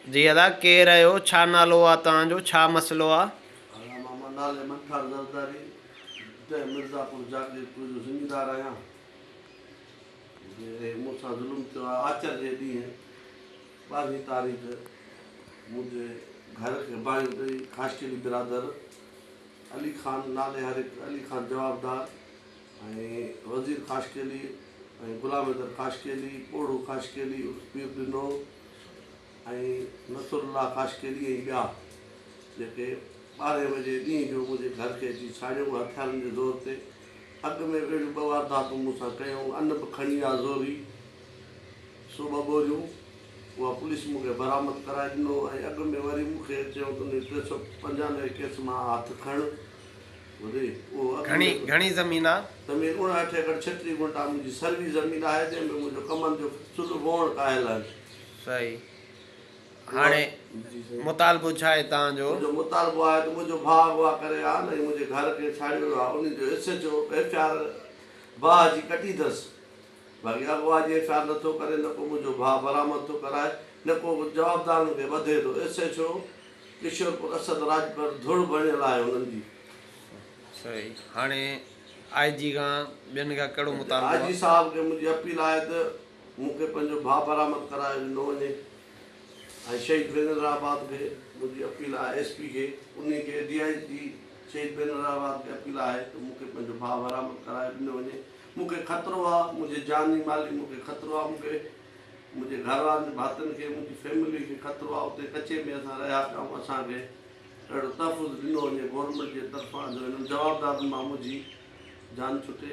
जी अदा केरु आहियो, छा नालो आहे तव्हांजो, छा मसइलो आहे? मामा नाले मंठार ज़रदारी मिर्ज़ापुर जागीरपुर जो ज़िमीदार आहियां। मूंसां ज़ुल्म थियो आहे। आचर जे ॾींहुं 12 तारीख़ मुंहिंजे घर खे बाहियूं ॾेई ख़ाशकेली बिरादर अली ख़ान नाले हर अली ख़ान जवाबदार ऐं वज़ीर ख़ाशकेली ऐं गुलाम हैदर ख़ाशकेली पोड़ू ख़ाशकेली पीर ॾिनो ऐं नसरुल्ला ख़ाशकेली ऐं ॿिया जेके 12 बजे ॾींहं जो मुंहिंजे घर खे अची छाड़ियो हथियारनि जे ज़ोर ते। अॻु में अहिड़ियूं 2 वारदातूं मूंसां कयूं। अन बि खणी आहे ज़ोरी सो 2 बोरियूं उहा पुलिस मूंखे बरामद कराए ॾिनो ऐं अॻु में वरी मूंखे चयो त 395 केस मां हथु खणु उहो घणी ज़मीन आहे? ज़मीन 59 एकड़ 36 गुंठा मुंहिंजी सर्वी ज़मीन आहे जंहिंमें मुंहिंजो कमनि जो सुल वोण कायल आहे। सही। हाणे मुतालबो छा आहे तव्हांजो? मुंहिंजो मुतालबो आहे त मुंहिंजो भाउ अगवा करे आहे न मुंहिंजे घर खे छाड़ियो आहे। उन जो SHO FIR भाउ जी कटी अथसि। बाक़ी अगवा जी FIR नथो करे, न को मुंहिंजो भाउ बरामद थो कराए, न को जवाबदारनि खे वधे थो। SHO किशोरपुर असद राजपुर धुड़ बणियल आहे हुननि जी। सही। हाणे IG खां ॿियनि खां कहिड़ो मुतालबो आहे? IG साहब खे मुंहिंजी अपील आहे त मूंखे पंहिंजो भाउ बरामद कराए ॾिनो वञे ऐं शहीद बेनराबाद खे मुंहिंजी अपील आहे SP खे, उन खे DIG शहीद बेनराबाद खे अपील आहे त मूंखे पंहिंजो भाउ बरामद कराए ॾिनो वञे। मूंखे ख़तरो आहे, मुंहिंजे जानी माली मूंखे ख़तरो आहे। मूंखे मुंहिंजे घर वारनि भातियुनि खे मुंहिंजी फैमिली खे ख़तरो आहे। उते कचे में असां रहिया पिया आहियूं। असांखे अहिड़ो तहफ़ुज़ ॾिनो वञे गवर्नमेंट जे तरफ़ां जो हिननि जवाबदारनि मां मुंहिंजी जान छुटे।